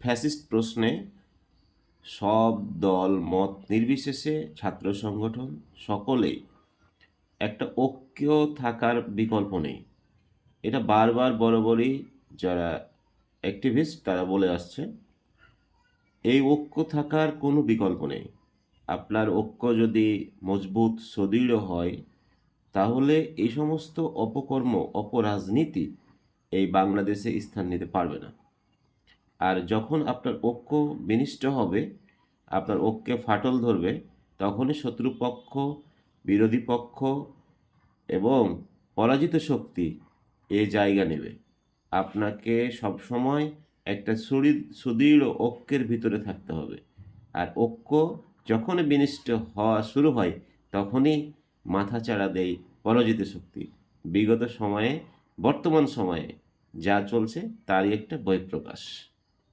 Fascist প্রশ্নে সব দল মত নির্বিশেষে ছাত্র সংগঠন সকলেই একটা ঐক্য থাকার বিকল্প নেই। এটা বারবার বরাবরই যারা অ্যাক্টিভিস্ট তারা বলে আসছে, এই ঐক্য থাকার কোনো বিকল্প নেই। আপনার ঐক্য যদি মজবুত সুদৃঢ় হয়, তাহলে এই সমস্ত অপকর্ম অপরাজনীতি এই বাংলাদেশে স্থান নিতে পারবে না। আর যখন আপনার ঐক্য বিনিষ্ট হবে, আপনার ঐক্যে ফাটল ধরবে, তখনই শত্রুপক্ষ, বিরোধী পক্ষ এবং পরাজিত শক্তি জায়গা নেবে। আপনাকে সবসময় একটা সুদৃঢ় ঐক্যের ভিতরে থাকতে হবে। আর ঐক্য যখনই বিনিষ্ট হওয়া শুরু হয়, তখনই মাথাচাড়া দেয় পরাজিত শক্তি। বিগত সময়ে, বর্তমান সময়ে যা চলছে তারই একটা বহিঃপ্রকাশ।